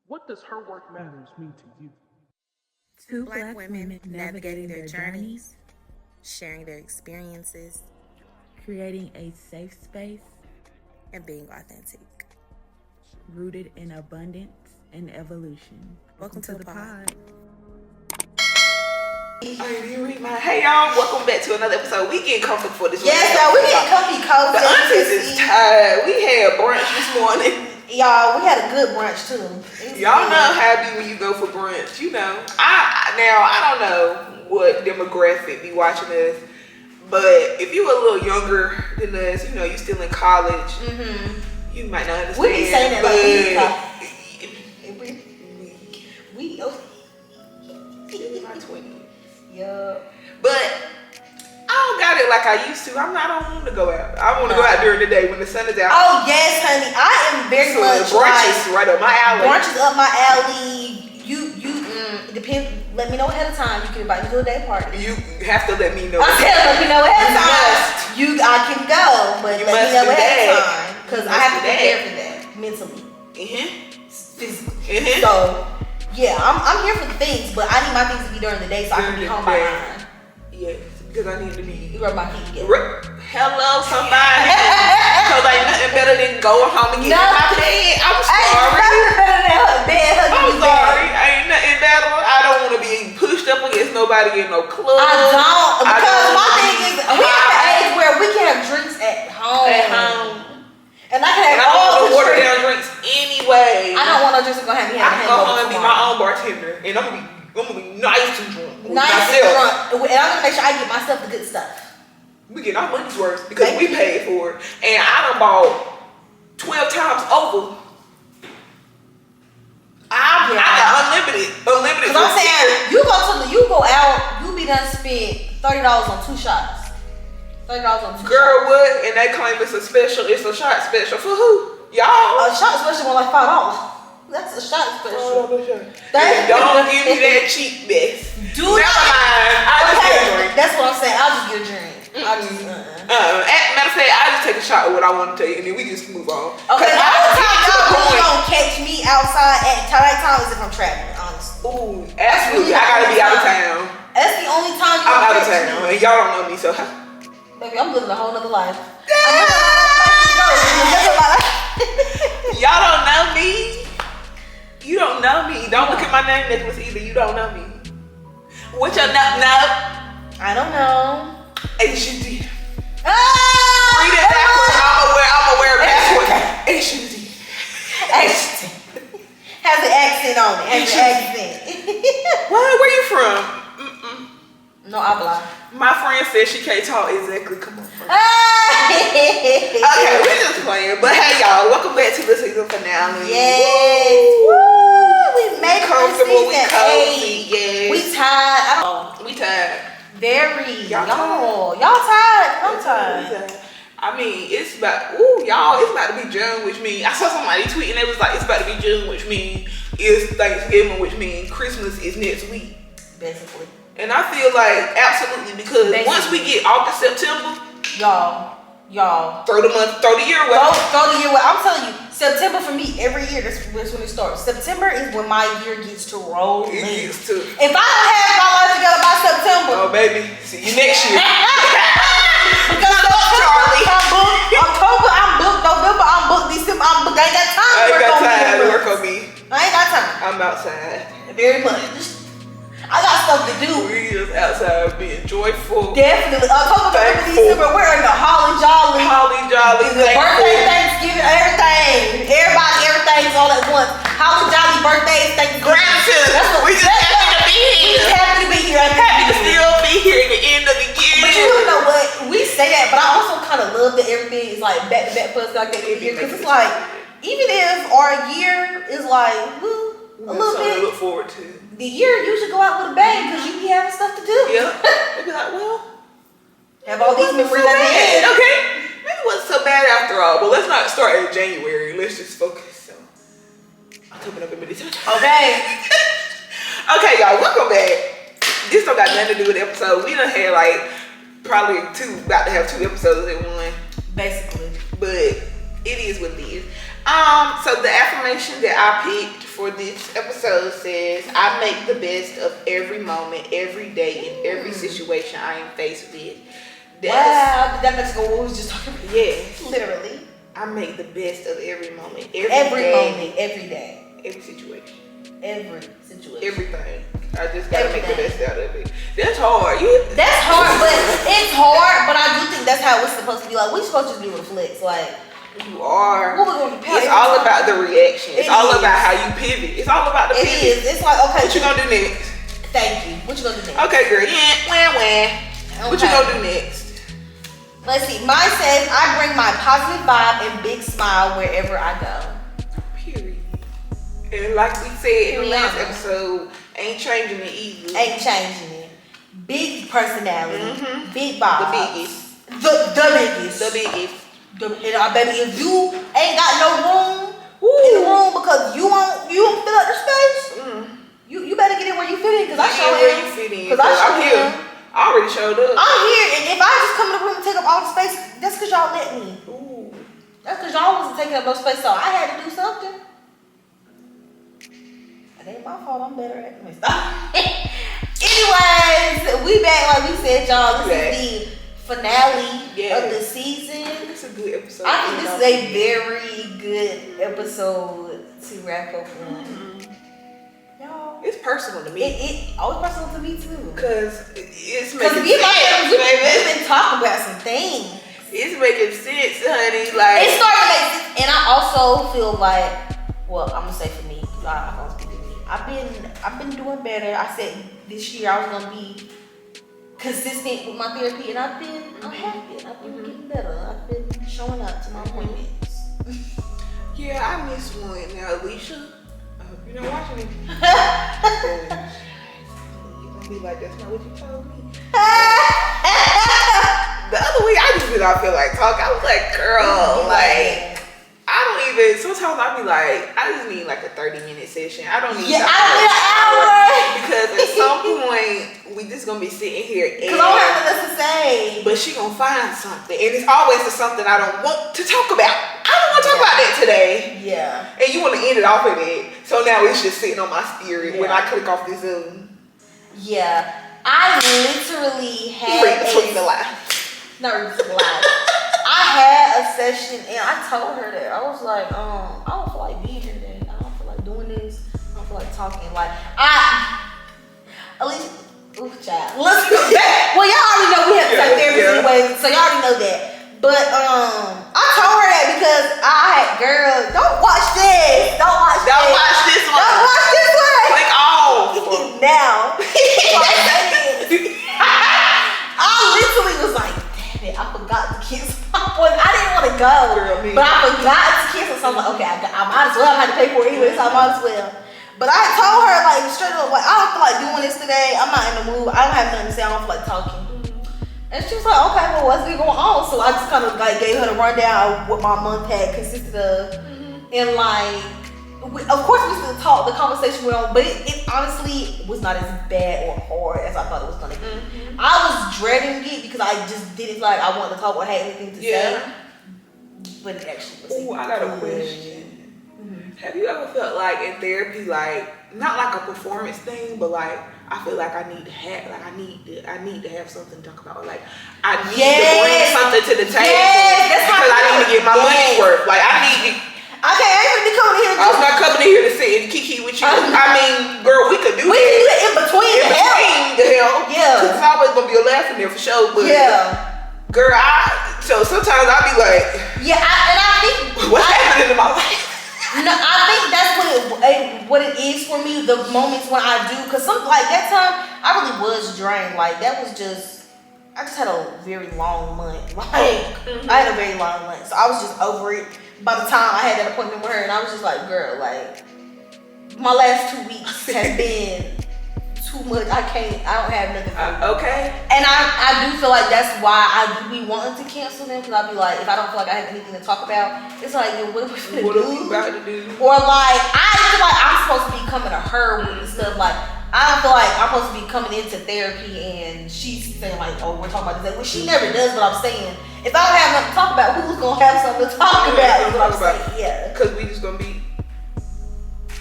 What does her work matters mean to you? Two Black women navigating their journeys, sharing their experiences, creating a safe space, and being authentic. Rooted in abundance and evolution. Welcome to the pod. Hey y'all, welcome back to another episode. We getting comfortable for this one. Yes, y'all, we getting comfy cozy. The aunties is tired. We had brunch this morning. Y'all, we had a good brunch too. Y'all know how it be when you go for brunch. You know, I don't know what demographic be watching us, but if you a little younger than us, you know, you still in college, you might not understand. We be saying that we in my 20s. Yeah. But I don't got it like I used to. I don't want to go out. I want to go out during the day when the sun is out. Oh yes, honey. I am very much brunch is right up my alley. Brunch is up my alley. You depends. Let me know ahead of time. You can invite me to a day party. You have to let me know. I said let me know ahead of time. I can go, but let me know ahead of time because I have to prepare for that mentally, physically. So yeah, I'm here for the things, but I need my things to be during the day so I can be home by 9. Yes, because I need to be. You rub my feet together. Hello, somebody. Because ain't nothing better than going home and getting in my bed. I'm sorry. Ain't nothing better than her bed. I'm sorry. Ain't nothing better. I don't want to be pushed up against nobody in no club. I don't. Because my thing is, we at the age where we can have drinks at home. And I can have all the water down drinks anyway. I don't want no drinks that's gonna have me I can go home and be my own bartender, and I'm gonna be nice and drunk. Nice and drunk, and I'm gonna make sure I get myself the good stuff. We get our money's worth because we paid for it, and I done bought 12 times over. I got unlimited. Cause I'm saying you go out, you be done spent $30 on 2 shots. $30 on 2 Girl, shots. what? And they claim it's a special. It's a shot special for who? Y'all. A shot special was like $5. That's a shot special. Don't give me that cheap mess. Never mind. I'll just get a drink. That's what I'm saying. I'll just get a drink. Matter of fact, I just take a shot of what I want to take, and then we just move on. Okay, the only time y'all really don't catch me outside at night time is if I'm traveling, honestly. Ooh, absolutely. I gotta be out of town. That's the only time I'm out of town, and y'all don't know me, so. Baby, I'm living a whole nother life. Y'all don't know me. You don't know me. Don't look at my name necklace either. You don't know me. What's your nut? I don't know. HUD. Read it backwards. I'm aware of backwards. HUD. Has an accent on it. Has an accent. What? Where you from? No habla. My friend said she can't talk exactly. Come on. Okay, we're just playing. But hey, y'all, welcome back to the season finale. Yes. Woo! We made it to season 8. Yes. We tired. We tired. Very. Y'all tired. I'm tired. I mean, it's about it's about to be June, which means I saw somebody tweeting. It was like it's about to be June, which means it's Thanksgiving, which means Christmas is next week, basically. And I feel like absolutely because once we get August, September, y'all throw the year away. Throw the year away. I'm telling you, September for me every year. That's when it starts. September is when my year gets to roll. It gets to. If I don't have my life together by September, oh baby, see you next year. Because Charlie. October I'm booked. November I'm booked. December I'm booked. I ain't got time to work on me. I ain't got time. I'm outside. Very much. I got stuff to do. We just outside being joyful. Definitely. October, November, December, we're in the holly jolly. Birthday, Thanksgiving, everything. Everything's all at once. Holly jolly birthdays, Thanksgiving. Gratitude. We just happy to be here. We just happy to be here. I'm happy to still be here at the end of the year. But you know what? We say that, but I also kind of love that everything is like back to back for us like that every year. Because it's like, even if our year is like, a little bit. To look forward to. The year you should go out with a bang because you be having stuff to do. Yeah. They be like, well, have all these memories at the end. Okay. Maybe it wasn't so bad after all. But let's not start in January. Let's just focus on October, November, December. Okay. Okay, y'all, welcome back. This don't got nothing to do with the episode. We done had like probably about to have 2 episodes in one. Basically. But it is what it is. So the affirmation that I picked for this episode says, I make the best of every moment, every day, in every situation I am faced with. Wow, that's what we was just talking about. Yeah. Literally. I make the best of every moment, Every day. every situation. Every situation. Everything. I just gotta make the Everything. best out of it. That's hard. That's hard, but it's hard. But I do think that's how it's supposed to be. Like, we supposed to just be able to flex. Like, you are. what we gonna be It's all about the reaction. It's all is. about how you pivot. It's all about the It pivot. is. It's like, okay. What you gonna do next? Thank you. What you gonna do next? Okay, girl. Yeah, wah. What you gonna do next? Let's see. Mine says, I bring my positive vibe and big smile wherever I go. Period. And like we said in the last Rihanna. episode, ain't changing it either. Ain't changing it. Big personality. Big vibe. The biggest. The biggest. The biggest. And baby, if you ain't got no room in the room because you don't fill up the space, you better get in where you fit in. Because I show where you fit in. Because I'm here. I already showed up. I'm here, and if I just come in the room and take up all the space, that's because y'all let me. Ooh. That's because y'all wasn't taking up no space, so I had to do something. It ain't my fault. I'm better at it. Stop. Anyways, we back like we said, y'all. This is the finale of the season. It's a good episode. I think this is a very good episode to wrap up on. Y'all, it's personal to me. It's personal to me too. Because it's Because making we've sense, baby. been talking about some things. It's making sense, honey. Like, It's starting to make sense. And I also feel like, well, I'm gonna say for me, because I'm gonna speak to me. I've been doing better. I said this year I was gonna be consistent with my therapy, and I'm happy. And I've been getting better. I've been showing up to my appointments. yeah, I missed one. Now, Alicia, I hope you're not watching it. You're gonna be like, that's not what you told me. The other week, I just did not feel like talking. I was like, girl, like, I don't even, sometimes I be like, I just need like a 30-minute session. I don't need I need an hour. Because at some point, we just gonna be sitting here and Because I don't have nothing to say. but she gonna find something. And it's always something I don't want to talk about. I don't want to talk about that today. Yeah. And you want to end it off of it. So now it's just sitting on my spirit when I click off the Zoom. Yeah. I literally had Read between the lines. Not read between the lines. I had a session and I told her that. I was like, I don't feel like being here today. I don't feel like doing this. I don't feel like talking. Like, at least, ooh, child. Let's go back. Well, y'all already know we have to take therapy anyway, so y'all already know that. But, I told her that because girl, don't watch this. Don't watch this. Don't watch this one. Don't watch this one. Click off. Now. I literally was like, damn it, I forgot to cancel my appointment. I didn't want to go, but I forgot to cancel. So I'm like, okay, I might as well. I had to pay for it anyway, so I might as well. But I told her, like, straight up, like, I don't feel like doing this today. I'm not in the mood. I don't have nothing to say. I don't feel like talking. And she was like, okay, well, what's been going on? So I just kind of, like, gave her the rundown of what my month had consisted of. And, like, of course we still talked. The conversation went on, but it honestly was not as bad or hard as I thought it was going to be. I was dreading it because I just didn't feel like I wanted to talk or had anything to say. But it actually was. Ooh, I got a question. Have you ever felt like in therapy, like, not like a performance thing, but like, I feel like I need to have, like, I need to have something to talk about. Like, I need to bring something to the table because I need to get my money's worth. Like, I need to. Okay, I ain't really coming here. I'm not coming in here to sit and kiki with you. I mean, girl, we could do that. We can do it in between the hell. Yeah. Because it's always gonna be a laugh in there for sure. But girl, so sometimes I be like, and I think what's happening in my life? No, I think that's what it is for me. The moments when I do, because like that time, I really was drained. Like that was just, I just had a very long month. Like I had a very long month, so I was just over it. By the time I had that appointment with her, and I was just like, girl, like my last 2 weeks has been too much. I don't have nothing for you. Okay. And I do feel like that's why I do be wanting to cancel them, because I be like, if I don't feel like I have anything to talk about, it's like, then what are we What are we about to do? Or like, I feel like I'm supposed to be coming to her with the stuff like, I don't feel like I'm supposed to be coming into therapy and she's saying like, oh, we're talking about this. Well, she never does, but I'm saying, if I don't have nothing to talk about, who's gonna have something to talk about? Is what I'm saying. Yeah. Cause we just gonna be.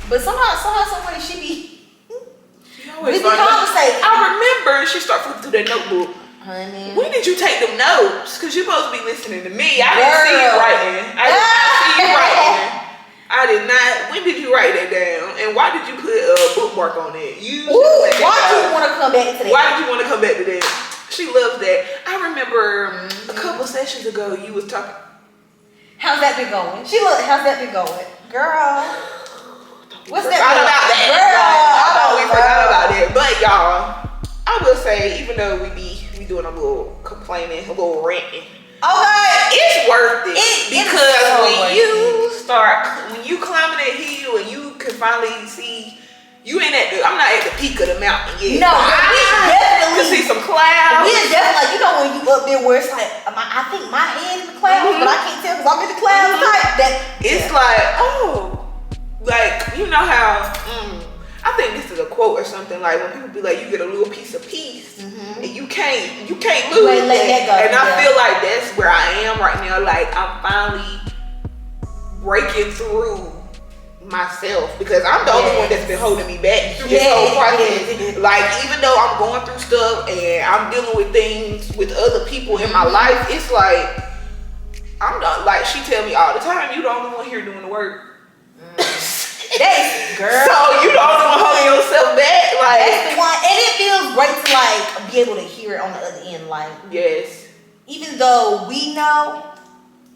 But somehow, some way she be. We be conversating. I remember she started flipping through that notebook. Honey. When did you take them notes? Cause you're supposed to be listening to me. I didn't see you writing. I did not see you writing. I did not. When did you write that down? And why did you put a bookmark on it? Why did you want to come back to that? Why did you want to come back to that? She loves that. I remember a couple sessions ago you was talking. How's that been going? How's that been going? Girl. What's that? Forgot about that. Girl. We forgot about that. But y'all, I will say, even though we doing a little complaining, a little ranting. Okay. It's worth it. Because when you climbing that hill and you can finally see, I'm not at the peak of the mountain yet. No, we definitely can see some clouds. We are definitely like, you know, when you up there where it's like, I think my head in the clouds, but I can't tell because I'm in the clouds. It's like, like, you know how, I think this is a quote or something, like when people be like, you get a little piece of peace and you can't lose let that go. And I feel like that's where I am right now. Like I'm finally breaking through myself because I'm the only one that's been holding me back through this whole process. Like even though I'm going through stuff and I'm dealing with things with other people in my life, it's like I'm not, like she tell me all the time, you the only one here doing the work. Girl. So you the only one holding yourself back, like that's the one, and it feels great to like be able to hear it on the other end, like yes. Even though we know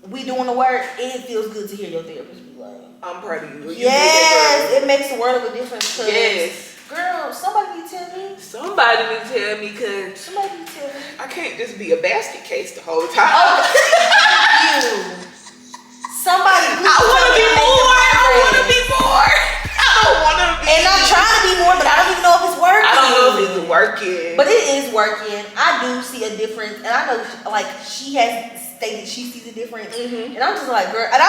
we doing the work, it feels good to hear your therapist be like, I'm proud of you. Yes, it makes a world of a difference. Yes. Girl, somebody need to tell me. Somebody need to tell me, cause somebody need to tell me. I can't just be a basket case the whole time. Oh, you. Somebody please I wanna be more. I wanna be more. I don't wanna be. And I'm trying to be more, but I don't even know if it's working. I don't know if it's working. But it is working. I do see a difference, and I know like she has stated she sees a difference, and I'm just like, girl. And I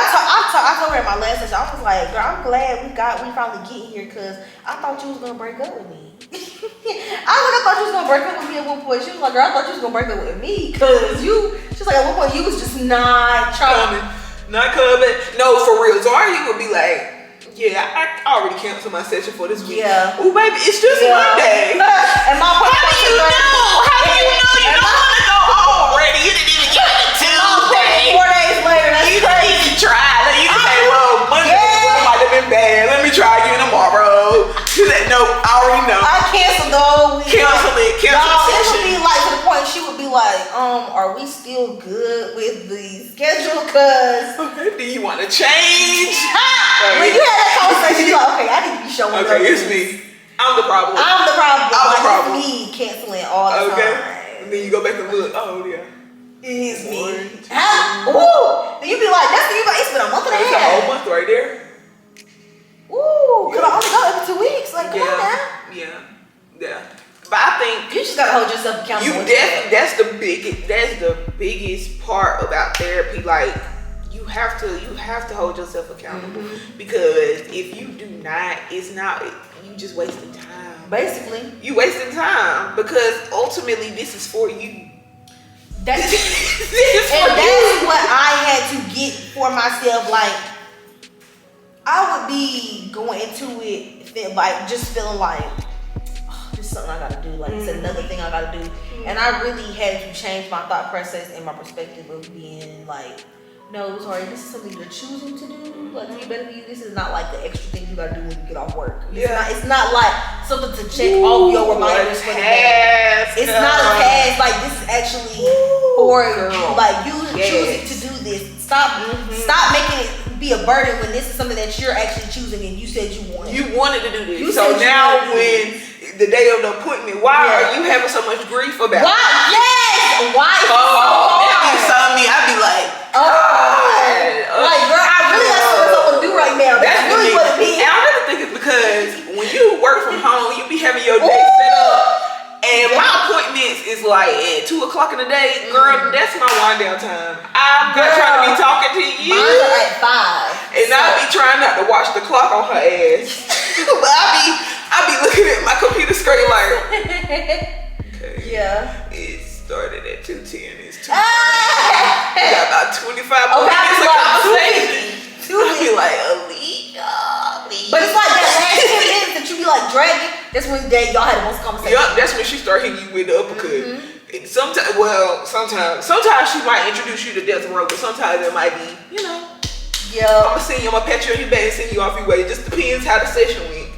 told her in my last session, I was like, girl, I'm glad we finally get here because I thought you was gonna break up with me. I thought you was gonna break up with me at one point. She was like, girl, I thought you was gonna break up with me because she's like, at one point you was just not trying. Not coming. No, for real. Zharyia would be like, yeah, I already canceled my session for this week. Yeah. Oh, baby, it's just Monday. And my How do you know? How do you know you don't want to go already? You didn't even get it Tuesday. 4 days later, that's you crazy. didn't even try. You can say, well, Monday might have been bad. Let me try again tomorrow. She said, no, I already know. I canceled the whole week. Cancel it. Cancel the it session. would be like to the point she would be like, are we still good with the schedule? Cause do you want to change? When you had that conversation, you're like, okay, I need to be showing up. Okay, it's me. I'm the problem. I'm the problem. I'm the problem. It's me canceling all the time. And then you go back and look. Oh yeah. It is me. Then you be like, it's been a month and a half. It's a whole month right there. Ooh, could I only go every 2 weeks? Like, come on now. Yeah. But I think you just gotta hold yourself accountable. That's the biggest part about therapy. Like you have to hold yourself accountable because if you do not, you just wasting time. Basically, you wasting time because ultimately this is for you. That's what I had to get for myself. Like I would be going into it like just feeling like, oh, this is something I gotta do. Like it's another thing I gotta do. And I really had to change my thought process and my perspective of being like, no, sorry, this is something you're choosing to do. Like you better be. This is not like the extra thing you gotta do when you get off work. It's not like something to check off your reminders for the day. It's not a task. Like this is actually for you. Like you choosing to do this. Stop making it be a burden when this is something that you're actually choosing and you said you wanted. You wanted to do this. So now when the day of the appointment, why are you having so much grief about it? Why? Yes! Why? That be something me. I'd be like, like girl, I really got something to do right now. That's really what it is. And I really think it's because when you work from home, you be having your day set up. And my appointments is like at 2 o'clock in the day, girl. That's my wind down time. I'm not trying to be talking to you. Mine are at 5, and I be trying not to watch the clock on her ass. But I be looking at my computer Okay. Yeah. It started at 210. It's 2. Ah! We got about 25 more minutes of conversation. I'll be like, Alicia, please. But it's like that last 10 minutes that you be like dragging. That's when y'all had the most conversation. Yup, that's when she start hitting you with the uppercut. Sometimes she might introduce you to death row, but sometimes it might be, Yeah. I'm gonna send you, I'm gonna pat you on your back and send you off your way. It just depends how the session went.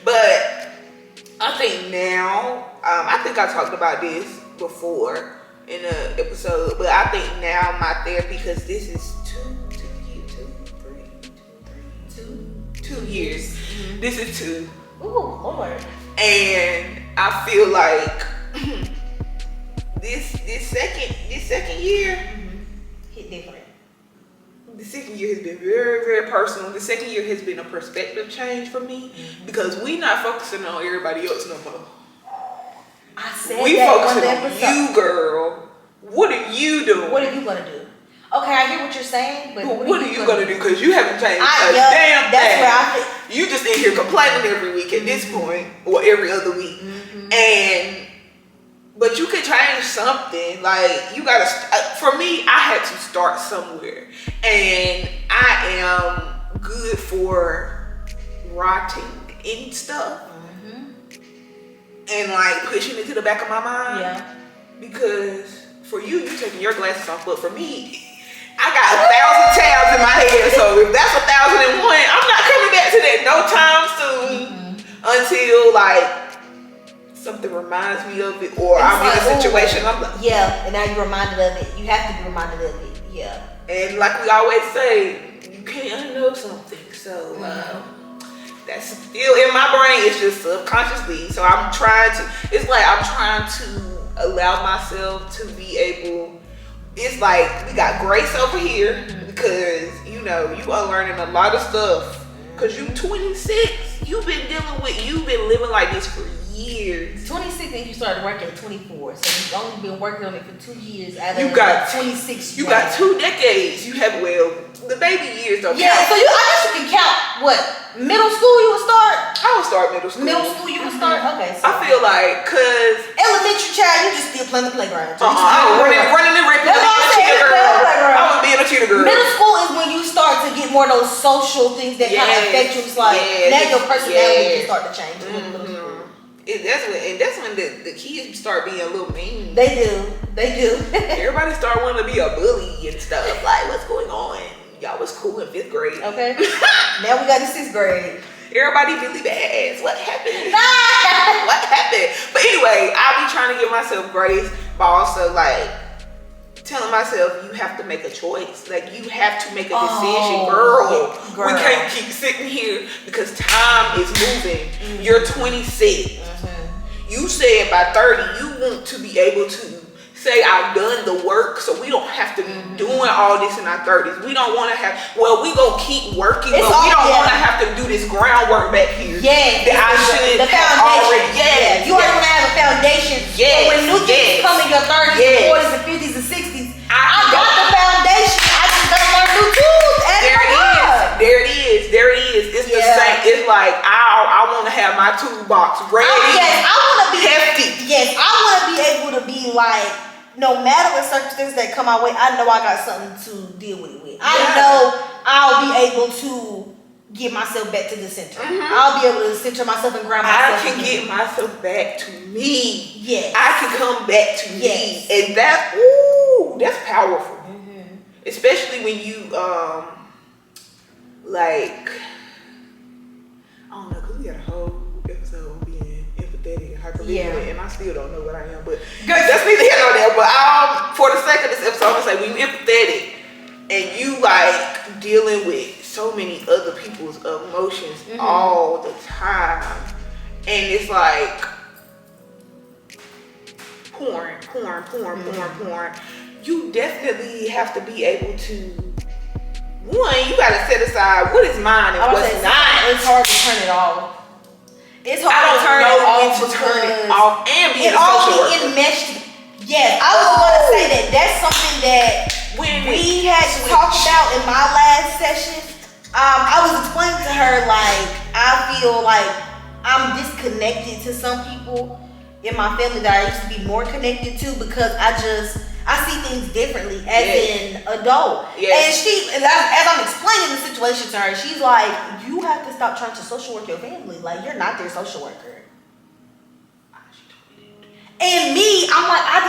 But I think now, I think I talked about this before in an episode, but I think now my therapy, because this is 2 years. This is 2. Ooh, Lord. And I feel like this second year hit different. The second year has been very, very personal. The second year has been a perspective change for me because we not focusing on everybody else no more. I said we that focusing on on the episode. you, girl. What are you doing? What are you gonna do? Okay, I hear what you're saying, but what are you gonna do? Because you haven't changed a damn that's thing. Where I think. You just in here complaining every week at this point, or every other week, but you could change something. Like, you gotta. For me, I had to start somewhere, and I am good for writing in stuff, and like pushing it to the back of my mind. Yeah. Because for you taking your glasses off, but for me, I got 1,000 tabs in my head. So if that's 1,001, I'm not coming back to that no time soon until like something reminds me of it, or I'm in a situation. I'm like, yeah, and now you're reminded of it. You have to be reminded of it. Yeah. And like we always say, you can't unknow something. So that's still in my brain. It's just subconsciously. So I'm trying to allow myself to be able. It's like we got grace over here because you are learning a lot of stuff. Cause you 26, you've been living like this for years. 26 and you started working at 24, so you've only been working on it for 2 years. Out You of got 26. You got 2 decades. You have the baby years don't yeah, count. so I guess you can count what middle school you would start. I would start middle school. Middle school you would start. Okay, so I feel like cause elementary child, you just still playing the playground. So I was running and ripping. That's what I'm saying, I was being a cheater girl. Middle school is when you start to get more of those social things that kind of affect you. It's like now your personality can start to change. That's when the kids start being a little mean. They do. Everybody start wanting to be a bully and stuff. Like, what's going on? Y'all was cool in 5th grade. Okay. Now we got the 6th grade. Everybody really badass. What happened? What happened? But anyway, I be trying to give myself grace, but also like telling myself you have to make a choice. Like you have to make a decision, girl. We can't keep sitting here because time is moving. You're 26. You said by 30 you want to be able to say I've done the work, so we don't have to be doing all this in our 30s. We don't want to have. Well, we gonna keep working, but we don't want to have to do this groundwork back here. Yeah, that I should the have foundation. already. Yeah, you already want to have a foundation. Yes, so when new things come in your 30s, and 40s, and 50s, and 60s, I got the foundation. I just gotta learn new tools. There it is. It's the same. It's like I want to have my toolbox ready. Yes, I want to be hefty. Yes, I want to be able to be like, no matter what circumstances that come my way, I know I got something to deal with it with. I know I'll be able to get myself back to the center. I'll be able to center myself and ground myself. I can get myself back to me. Yes. I can come back to me. And that's powerful. Especially when you like, I don't know, because we got a whole episode on being empathetic and hypervigilant, and I still don't know what I am, but that's neither here nor there. But for the sake of this episode, I'm gonna say when you're empathetic and you like dealing with so many other people's emotions all the time, and it's like pouring. You definitely have to be able to. One, you gotta set aside what is mine and what's not. It's hard to turn it off. It's hard to turn it off and be it all enmeshed. Yes, I was gonna say that. That's something that we had to talk about in my last session. I was explaining to her like I feel like I'm disconnected to some people in my family that I used to be more connected to because I see things differently as an adult. Yes. And as I'm explaining the situation to her, she's like, you have to stop trying to social work your family. Like, you're not their social worker. And me, I'm like, I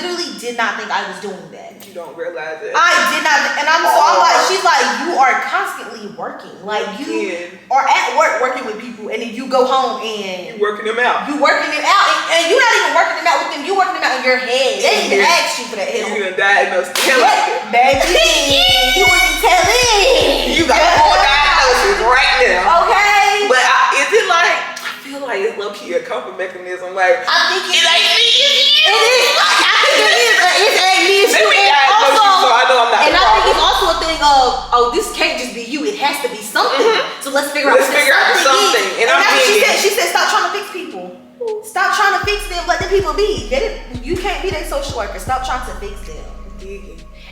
literally did not think I was doing that. You don't realize it. I did not, and I'm like, she's like, you are constantly working. Like, you are at work working with people, and then you go home and you working them out. You working them out, and you're not even working them out with them. You working them out in your head. They didn't even ask you for that help. You done diagnosed the hell out of them. Baby, you what you telling? You got full diagnosis right now. Okay. But is it like? I feel like it's low-key a coping mechanism. Like, I think it ain't me, it's you. It is. I think it is. It ain't me, it's you. And also, so I know I'm not. And I think it's also a thing of, oh, this can't just be you. It has to be something. So let's figure out something. And that's what she said. Stop trying to fix people. Stop trying to fix them. Let the people be. You can't be their social worker. Stop trying to fix them.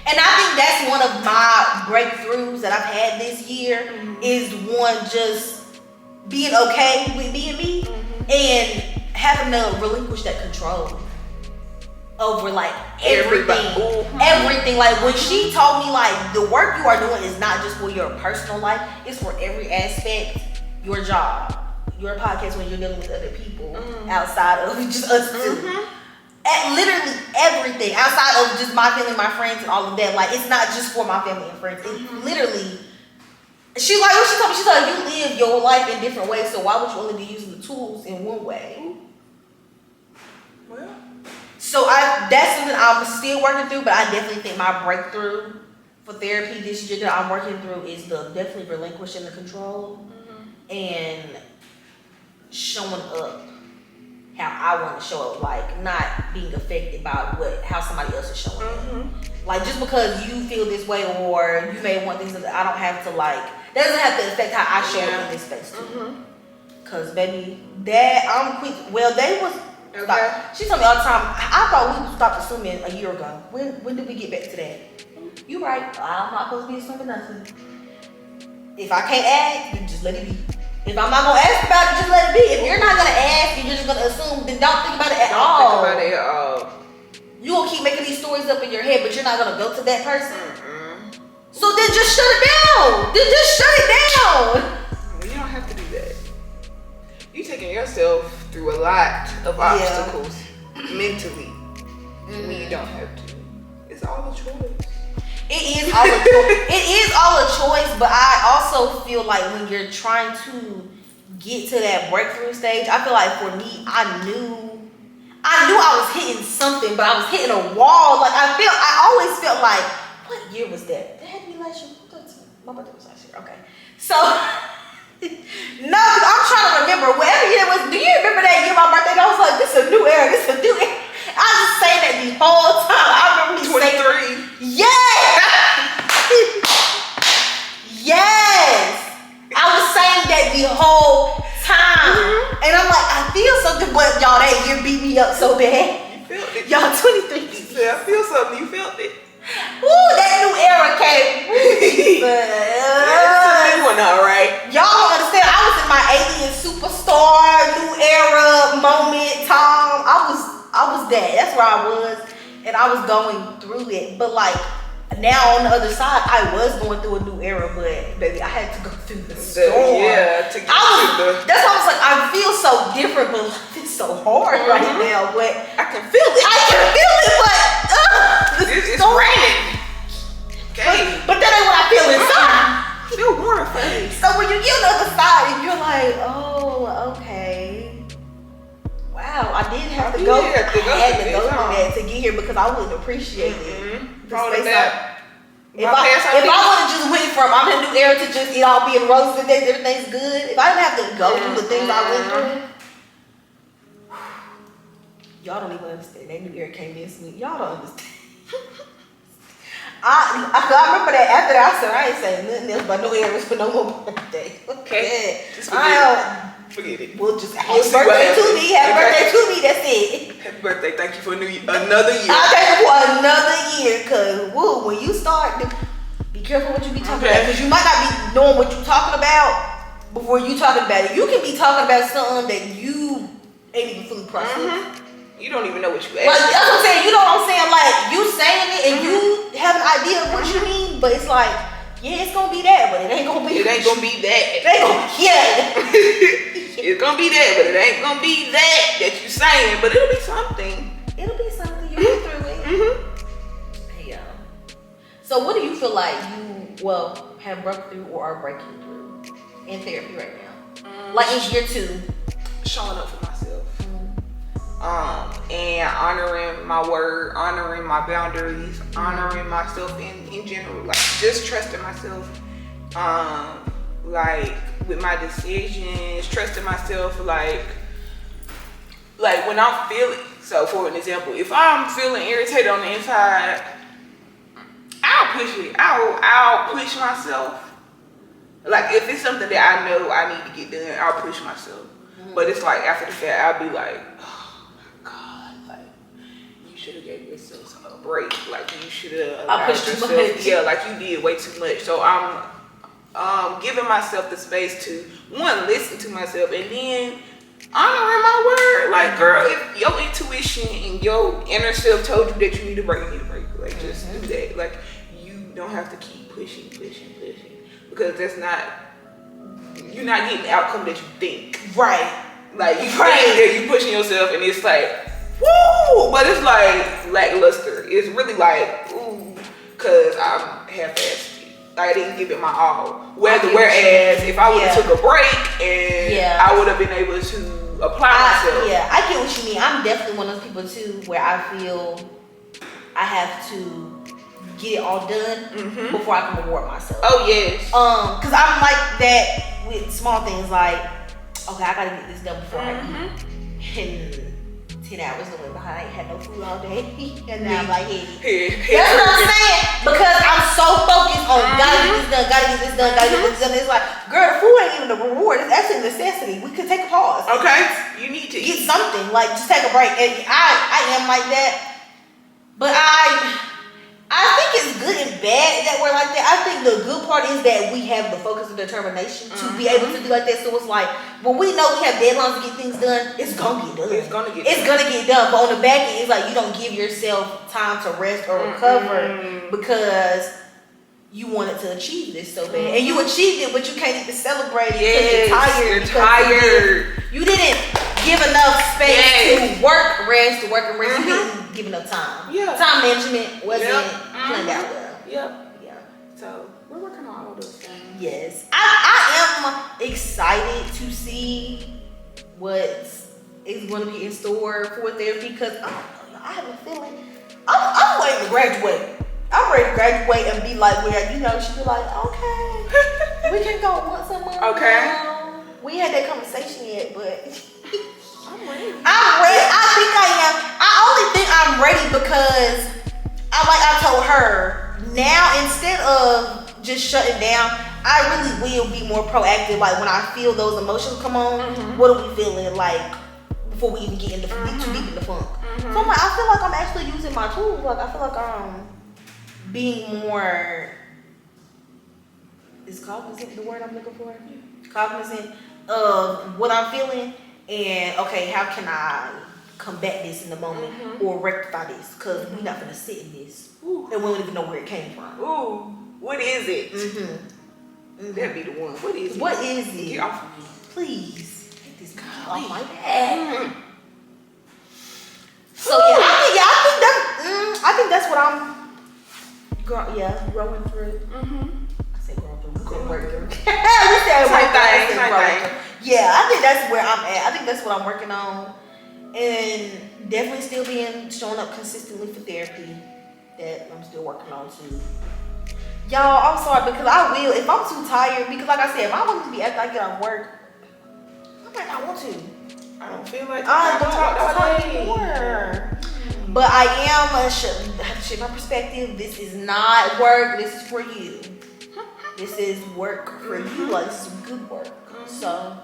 And I think that's one of my breakthroughs that I've had this year is one just being okay with being me and having to relinquish that control over like everything. Everything. Like when she told me like the work you are doing is not just for your personal life, it's for every aspect, your job, your podcast when you're dealing with other people outside of just us two. At literally everything outside of just my family, my friends and all of that. Like it's not just for my family and friends. It literally she's like, what she told me, she's like, you live your life in different ways, so why would you only be using the tools in one way? Well, so that's something I'm still working through, but I definitely think my breakthrough for therapy this year that I'm working through is definitely relinquishing the control and showing up how I want to show up, like not being affected by how somebody else is showing up. Like just because you feel this way or you may want things that I don't have to like, that doesn't have to affect how I show up in this space too. Cause baby, I'm quick. Well, they was. She told me all the time. I thought we stopped assuming a year ago. When did we get back to that? You right. I'm not supposed to be assuming nothing. If I can't ask, then just let it be. If I'm not gonna ask about it, just let it be. If you're not gonna ask, you're just gonna assume. Then don't think about it at all. Don't think about it at all. You gonna keep making these stories up in your head, but you're not gonna go to that person. So then just shut it down. Then just shut it down. You don't have to do that. You taking yourself through a lot of obstacles mentally when you don't have to. It's all a choice. It is all a choice. It is all a choice, but I also feel like when you're trying to get to that breakthrough stage, I feel like for me, I knew I was hitting something, but I was hitting a wall. Like I always felt like, what year was that? That had to be last year. My birthday was last year. Okay, so no, I'm trying to remember whatever year it was. Do you remember that year my birthday? I was like, this is a new era. This is a new era. I was just saying that the whole time. I remember me 23. Yes. Yes. I was saying that the whole time. And I'm like, I feel something, but y'all, that year beat me up so bad. You felt it. Y'all 23. Yeah, I feel something. You felt it. Ooh, that new era came. It's a new one, all right. Y'all don't understand. I was in my alien superstar, new era moment, time. I was that. That's where I was. And I was going through it. But like, now on the other side, I was going through a new era, but baby, I had to go through the storm. To get to that's why I was like, I feel so different, but it's so hard right now. But I can feel it. But it's raining. Okay. But that ain't what I feel inside. I feel warm face. So when you get on the other side, and you're like, oh, okay. Wow, I did have to go. I had to go through that to get here because I wouldn't appreciate it. If I would have just went from I'm in a new era to just it all being roses and everything's good. If I didn't have to go through the things I went through, y'all don't even understand. That new era came in sweet. Y'all don't understand. I remember that after that I said I ain't saying nothing else but no eras for no more birthday. Okay. Just forget it. We'll just happy birthday to me. Happy birthday to me. That's it. Happy birthday. Thank you for another year. I'll thank you for another year. Cause when you start, be careful what you be talking about. Cause you might not be knowing what you're talking about. before you talking about it. You can be talking about something that you ain't even fully processed. You don't even know what you Like, that's what I'm saying. You know what I'm saying? Like, you saying it and you have an idea of what you mean, but it's like, yeah, it's gonna be that, but it ain't gonna be. It ain't gonna be that. It ain't gonna be It's gonna be that, but it ain't gonna be that you saying. But it'll be something. It'll be something. You go through it. Yeah. So, what do you feel like you have broke through or are breaking through in therapy right now? Like in year 2, showing up for myself. And honoring my word, honoring my boundaries, honoring myself in general, like just trusting myself, like with my decisions, trusting myself, like when I'm feeling, so for an example, if I'm feeling irritated on the inside, I'll push it, I'll push myself. Like if it's something that I know I need to get done, I'll push myself. But it's like after the fact, I'll be like, should have gave yourself a break. Like you should have allowed yourself. Yeah, like you did way too much. So I'm giving myself the space to listen to myself, and then honoring my word. Like, girl, if your intuition and your inner self told you that you need a break, you need a break. Like, just do that. Like, you don't have to keep pushing, because that's not. You're not getting the outcome that you think. Right. Like you think that you pushing yourself, and it's like. Woo! But it's like lackluster. It's really like, ooh, cause I'm half-assed. I didn't give it my all. Whereas if I would have took a break and I would have been able to apply myself. Yeah, I get what you mean. I'm definitely one of those people too, where I feel I have to get it all done before I can reward myself. Oh yes. Cause I'm like that with small things. Like, okay, I gotta get this done before I eat. And 10 hours went behind. I ain't had no food all day. And now I'm like, hey. That's what I'm saying. Because I'm so focused on gotta get this done, gotta get this done, gotta get this done. It's like, girl, the food ain't even a reward. It's actually a necessity. We could take a pause. Okay. You need to eat something. Like, just take a break. And I am like that. But I think it's good and bad that we're like that. I think the good part is that we have the focus and determination to be able to do like that. So it's like, when we know we have deadlines to get things done, it's gonna get done. It's gonna get done. But on the back end, it's like you don't give yourself time to rest or recover because you wanted to achieve this so bad. And you achieved it, but you can't even celebrate it because you're tired. You didn't give enough space to work, rest. You didn't give enough time. Yeah. Time management wasn't planned out well. Yep. Yeah. So we're working on all those things. Yes. I am excited to see what is going to be in store for therapy because I have a feeling I'm waiting to graduate. I'm ready to graduate and be like where, she'd be like, okay, we can go once a month. Okay. We ain't had that conversation yet, but I'm ready. I think I am. I only think I'm ready because I told her, now instead of just shutting down, I really will be more proactive. Like when I feel those emotions come on, what are we feeling like before we even get too deep in the funk? So I'm like, I feel like I'm actually using my tools. Like I feel like I'm being more, is cognizant the word I'm looking for? Cognizant of what I'm feeling and okay, how can I combat this in the moment or rectify this? Because we're not gonna sit in this and we don't even know where it came from. Ooh, what is it? That'd be the one. What is it? What is it? Get off of me. Please. Get this off my back. So I think that's what I'm growing through. I said growing through. Working through. We said same thing. Yeah, I think that's where I'm at. I think that's what I'm working on. And definitely still showing up consistently for therapy. That I'm still working on too. Y'all, I'm sorry because I will, if I'm too tired, because like I said, if I want to be after I get off work, I might not want to. I don't feel like I don't talk anymore. But I am shift my perspective. This is not work. This is for you. This is work for you. Like this is good work. So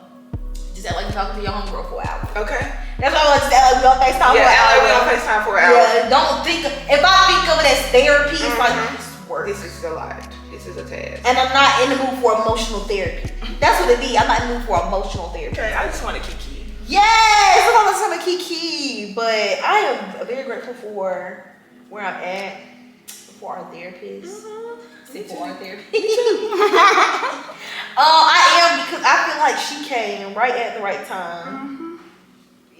just act like you're talking to your homegirl for an hour. Okay. That's why I like to act like we on FaceTime for an hour. Yeah, we on FaceTime for an hour. Yeah, don't think if I think of it as therapy, it's like this is work. This is a lot. This is a task. And I'm not in the mood for emotional therapy. That's what it be. I'm not in the mood for emotional therapy. Okay, I just want to kiki. Yes, I'm just want to kiki. But I am very grateful for where I'm at, for our therapist. For our therapist. I am, because I feel like she came right at the right time.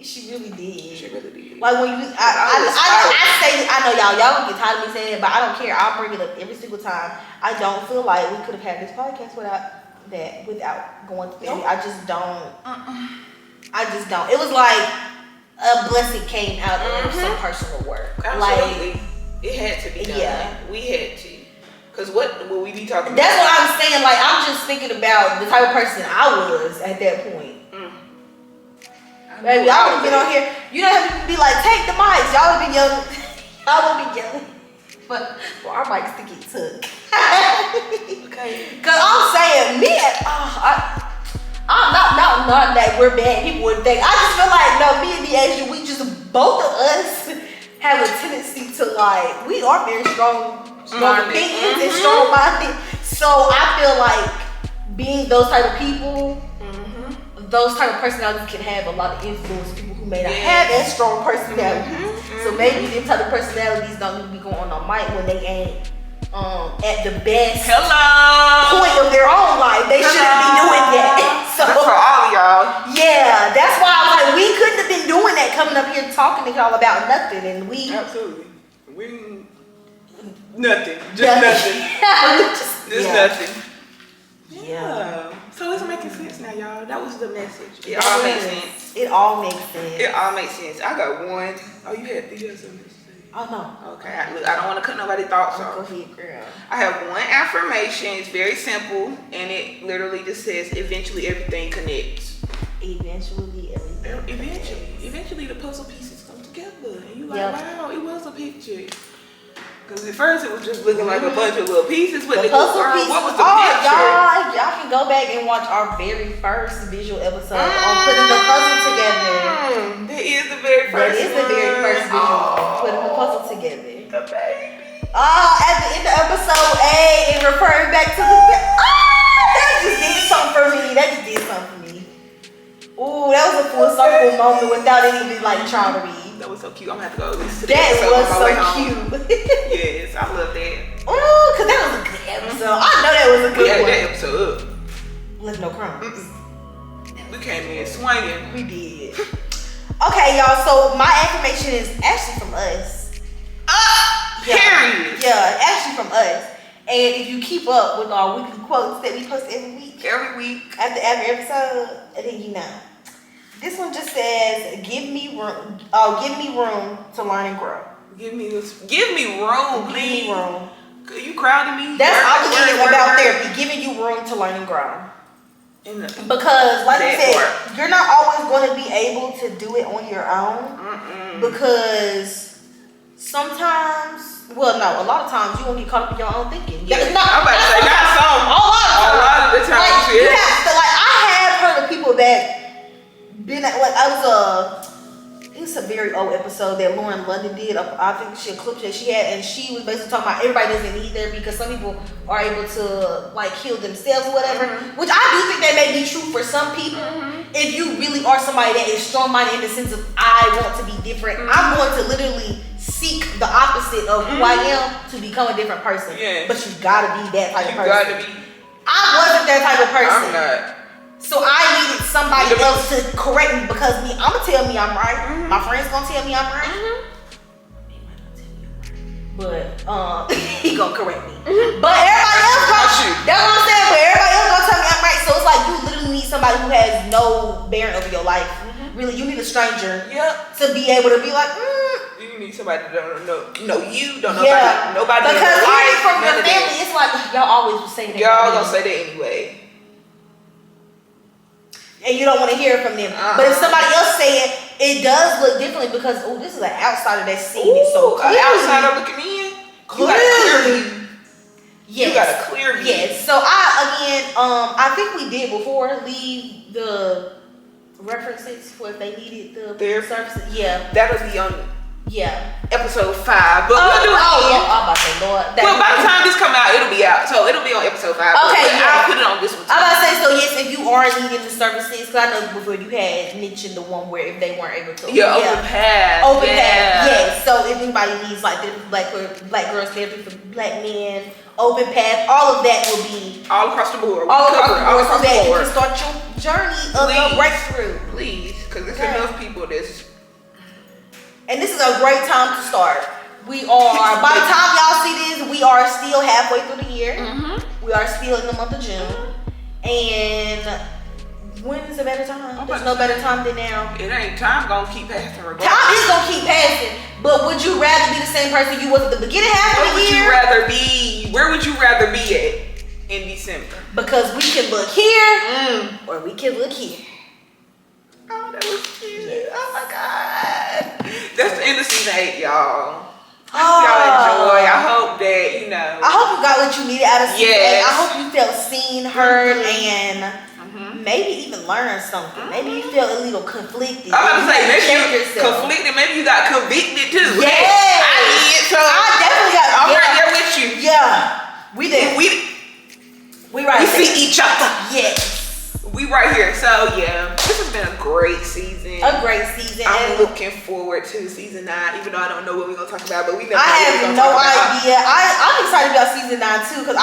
She really did. She really did. Like when you, I say, I know y'all will get tired of me saying it, but I don't care. I'll bring it up every single time. I don't feel like we could have had this podcast without going to therapy. I just don't. I just don't. It was like a blessing came out of some personal work. Absolutely. Like, it had to be done. Yeah. We had to. Because what will we be talking about? That's what I'm saying. Like, I'm just thinking about the type of person I was at that point. Baby, I would have been on here. You don't have to be like, take the mics. Y'all would be yelling. Y'all would be yelling. But for our mics to get took. Okay. Because I'm saying, I'm not that we're bad people would think. I just feel like, no, me and DeAisha, we just, both of us have a tendency to like, we are very strong opinions and strong minded. So I feel like being those type of people, those type of personalities can have a lot of influence on people who may not have that strong personality. So maybe them type of personalities don't need to be going on mic when they ain't at the best point of their own life. They shouldn't be doing that. So that's for all of y'all. Yeah, that's why I was like, we couldn't have been doing that, coming up here talking to y'all about nothing, and we absolutely nothing, just nothing, just nothing. Yeah. So it's making sense now, y'all. That was the message. It all makes sense. It all makes sense. It all makes sense. I got one. Oh, you had something to say? Oh no. Okay. Look, I don't want to cut nobody's thoughts off. Go ahead, girl. I have one affirmation. It's very simple, and it literally just says, "Eventually, everything connects." Eventually, everything. Eventually, the puzzle pieces come together, and you like, wow, it was a picture. Because at first it was just looking like a bunch of little pieces. What was the picture? Y'all can go back and watch our very first visual episode on putting the puzzle together. That is the very first. That is the very first visual putting the puzzle together. The baby. At the end of episode A, and referring back to the that just did something for me. Ooh, that was a full circle moment without even like trying to read. That was so cute. I'm gonna have to go listen to that. That was so cute. Yes, I love that. Ooh, cause that was a good episode. I know that was a good one. That episode up. Left no crumbs. We came in swinging. We did. Okay, y'all. So my affirmation is actually from us. Period. Yeah, actually from us. And if you keep up with our weekly quotes that we post every week, after every episode, I think you know. This one just says, "Give me room to learn and grow." Give me room, please. Give me room. You crowding me? That's all it is about therapy. Giving you room to learn and grow. Because, like I said, you're not always going to be able to do it on your own. Because sometimes, a lot of times you won't get caught up in your own thinking. Yeah, I'm about to say not some. A lot of the time. Like, you have to, like, I have heard of people that been at, like, it's a very old episode that Lauren London did. I think she a clip that she had, and she was basically talking about everybody doesn't need therapy because some people are able to like heal themselves or whatever. Which I do think that may be true for some people. If you really are somebody that is strong-minded in the sense of I want to be different, I'm going to literally seek the opposite of who I am to become a different person. Yeah. But you gotta be that type of person. I wasn't that type of person. I'm not. So I needed somebody else to correct me because I'ma tell me I'm right. My friends gonna tell me I'm right. He might not tell me I'm right. But he gonna correct me. But everybody else gonna that's what I'm saying, but everybody else gonna tell me I'm right. So it's like you literally need somebody who has no bearing over your life. Really, you need a stranger to be able to be like, You need somebody that don't know you, don't know nobody because hearing from your family, it's like y'all always would say that. Y'all gonna say that anyway. And you don't want to hear it from them. But if somebody else say it does look differently because this is an outsider that's seeing it so clearly. An outsider looking in. You got a clear view. Yes. You got a clear view. Yes. So I think we did before leave the references for if they needed the their services. Yeah. That'll be on Yeah. episode 5. But we'll do it again. I'm about to say, Lord. Well, by the time this come out, it'll be out. So it'll be on episode 5. Okay, but yeah. I'll put it on this one too. I'm about to say, so yes, if you are needing the services, because I know before you had mentioned the one where if they weren't able to. Yeah, open path. Open yeah. path, yes. So if anybody needs like the black girls therapy for black men, open path, all of that will be all across the board. All across the board, so that you board. can start your journey of the breakthrough. Please, because there's Okay. enough people that's. And this is a great time to start. We are, by the time y'all see this, we are still halfway through the year. Mm-hmm. We are still in the month of June. And when is a better time? There's no better time than now. It ain't time gonna keep passing. Time is gonna keep passing. But would you rather be the same person you was at the beginning half of the year? Where would you rather be at in December? Because we can look here or we can look here. Oh, that was cute. Yes. Oh my God. That's the end of season 8, y'all. I hope y'all enjoy. I hope that, I hope you got what you needed out of season 8. Yes. I hope you felt seen, heard, and maybe even learned something. Maybe you felt a little conflicted. I'm about to say, maybe Check you yourself. conflicted, maybe you got convicted too. Yes. I did, so I definitely got. I'm right there with you. Yeah, we did. We right we there. see each other. Yes. We right here. So yeah, this has been a great season. A great season. I'm looking forward to season 9, even though I don't know what we're gonna talk about, but we never I know what have we're no gonna talk about. idea. I'm excited about season 9 too, because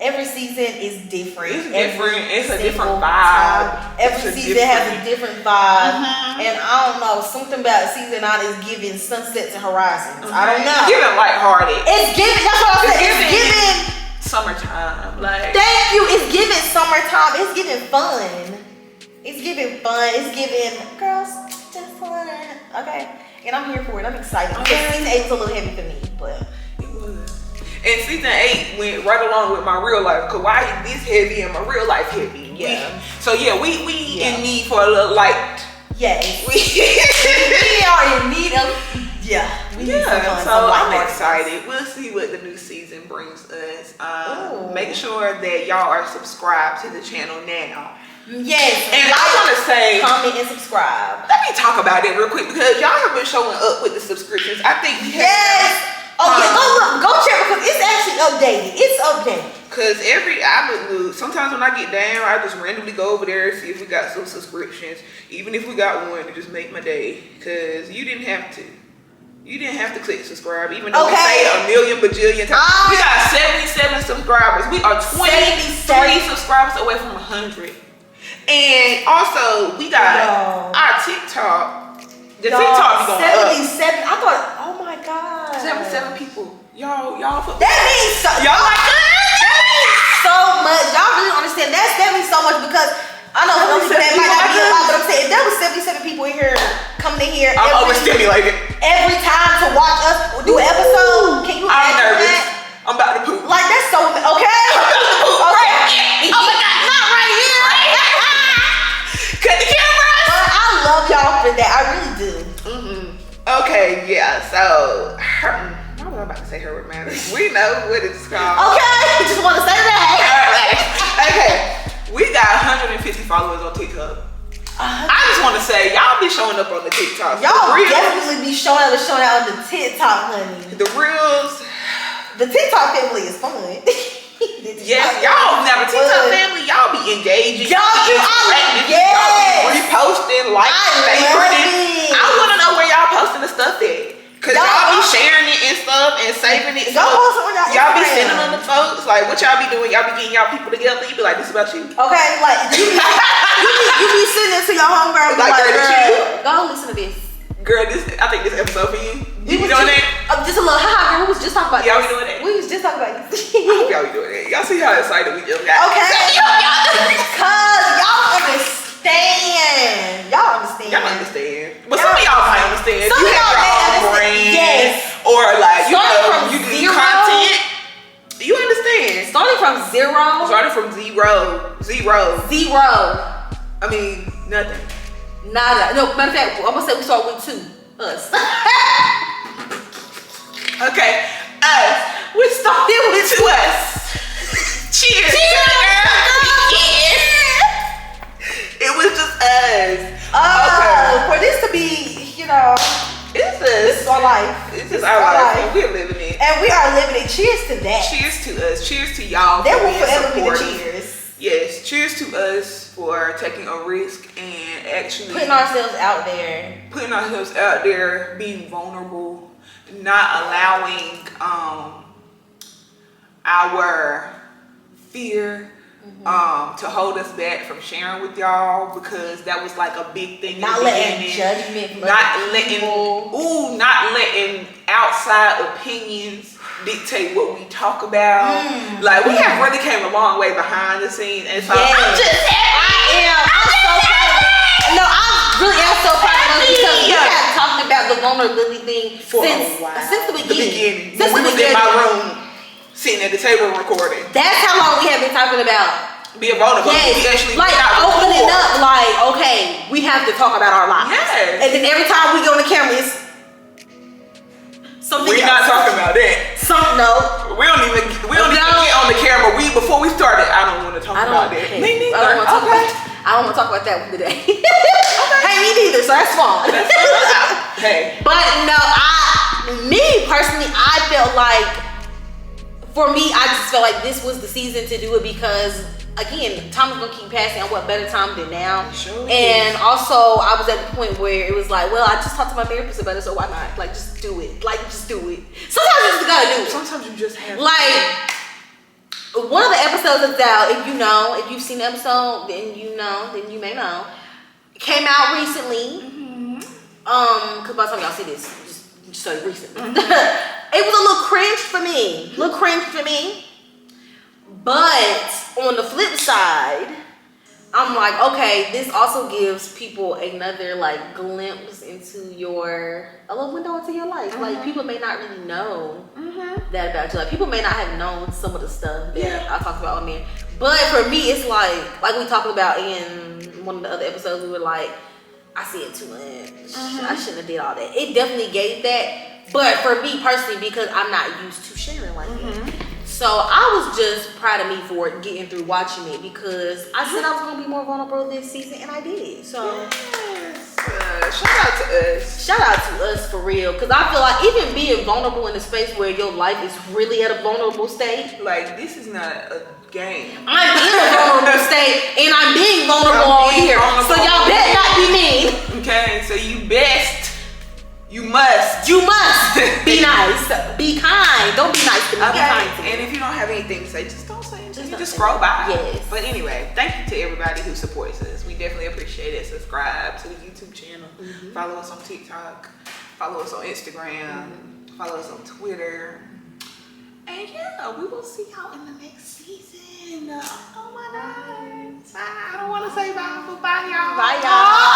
every season is different. It's different. It's a different single vibe. time. Every season has a different vibe. And I don't know, something about season 9 is giving sunsets and horizons. I don't know. It's giving lighthearted. It's giving, that's what I said. It's giving summertime. Like, thank you. It's giving summertime. It's giving fun. It's giving fun. It's giving girls just fun. Okay. And I'm here for it. I'm excited. Because season 8 was a little heavy for me, but it was. And season 8 went right along with my real life. Cause why is this heavy and my real life heavy? Yeah. We in need for a little light. yes. We are in need of we need some fun, so some light I'm hearts. excited. We'll see what the new season brings us. Make sure that y'all are subscribed to the channel now. Yes. And I want to say, comment and subscribe. let me talk about it real quick because y'all have been showing up with the subscriptions. I think we have. Yes. Oh yeah, go check because it's actually updated. It's updated. Cause sometimes when I get down, I just randomly go over there and see if we got some subscriptions. Even if we got one, to just make my day. Cause you didn't have to. You didn't have to click subscribe, even though we say a million bajillion times. We got 77 subscribers. We are 23 subscribers away from 100. And also, we got our TikTok. The TikTok be going 77. I thought, oh my God. 77 people. Y'all. That means so. Y'all like that means so much. Y'all really understand that means so much because I know some people that might not be a lot, but I'm saying if there was 77 people in here coming in here, I'm overstimulated. Every time to watch us do an episode, can you I'm imagine nervous. that? I'm about to poop. Like that's so okay. Okay. Oh my God, not right here. Cut the camera. But I love y'all for that. I really do. Okay, yeah. So, what was I about to say? Her matters. We know what it's called. Okay, just want to say that. Okay, we got 150 followers on TikTok. I just want to say, y'all be showing up on the TikTok. Y'all definitely be showing out on the TikTok, honey. The reels. The TikTok family is fun. Yes, y'all. Now the TikTok family, y'all be engaging. Y'all be y'all be reposting, favoriting. I want to know where y'all posting the stuff at. Cause y'all be sharing it and stuff and saving it. Y'all post it on y'all be sending them to folks. Like, what y'all be doing? Y'all be getting y'all people together. You be like, this about you. Okay, like you be sending it to your homegirl. Like, girl, go listen to this. Girl, I think this episode for you. You be doing that? Just a little girl. We was just talking about y'all be doing that? We was just talking about this. I hope y'all be doing that. Y'all see how excited we just got. Okay. Cause y'all understand. Y'all understand. But some of y'all might understand. Some you of y'all have your own brand. Yes. Or like, you do content. You understand. Starting from zero. Zero. I mean, nothing. Nada. No, matter of fact, I'm gonna say we start with 2. Us. Okay. Us. We started with 2 us. Cheers. Cheers. It was just us. Okay. For this to be, it's us. our life. This is our life, and we're living it. And we are living it. Cheers to that. Cheers to us. Cheers to y'all. There for will being forever be the supportive. cheers. Yes, cheers to us for taking a risk and actually Putting ourselves out there. Being vulnerable, not allowing our fear to hold us back from sharing with y'all, because that was like a big thing. Not letting judgment from not letting outside opinions dictate what we talk about. Like we have really came a long way behind the scenes, and so I'm just happy. I'm so proud. No, I really am so proud of us because we have talked about the vulnerability thing since the beginning. Since we was in my room, sitting at the table recording. That's how long we have been talking about being vulnerable. Yes, We actually like opening up. Like, okay, we have to talk about our lives. Yes. And then every time we go on the camera, it's something. We're not talking about that. No. We don't even get on the camera. Before we started, I don't want to talk about that. Me neither. I don't want to talk about that one today. Hey, me neither. So that's fine. Hey. But no, me personally, I felt like, for me, I just felt like this was the season to do it because, again, time is gonna keep passing, and what better time than now? Sure and also, I was at the point where it was like, well, I just talked to my therapist about it, so why not? Like, just do it. Like, just do it. Sometimes you just gotta do it. Sometimes you just have like. One of the episodes that's out, if you've seen the episode, then you may know. It came out recently. Cause by the time y'all see this, just so recently. It was a little cringe for me. But on the flip side, I'm like, okay, this also gives people another like glimpse into a little window into your life. Like people may not really know that about you. Like people may not have known some of the stuff that I talked about on there. But for me, it's like we talked about in one of the other episodes, we were like, I see it too much. I shouldn't have did all that. It definitely gave that. But for me personally, because I'm not used to sharing like that. So I was just proud of me for getting through watching it, because I said I was gonna be more vulnerable this season, and I did. So shout out to us for real, because I feel like even being vulnerable in a space where your life is really at a vulnerable state. like this is not a game. I'm in a vulnerable state, and I'm being vulnerable on here. So y'all better not be mean. Okay, so you must be nice, be kind. Don't be nice to me. Okay. Be kind to me. And if you don't have anything to say, just don't say anything. Just scroll by. Yes. But anyway, thank you to everybody who supports us. We definitely appreciate it. Subscribe to the YouTube channel. Follow us on TikTok. Follow us on Instagram. Follow us on Twitter. And yeah, we will see y'all in the next season. Oh my God. Bye. I don't want to say bye, but bye y'all. Bye y'all.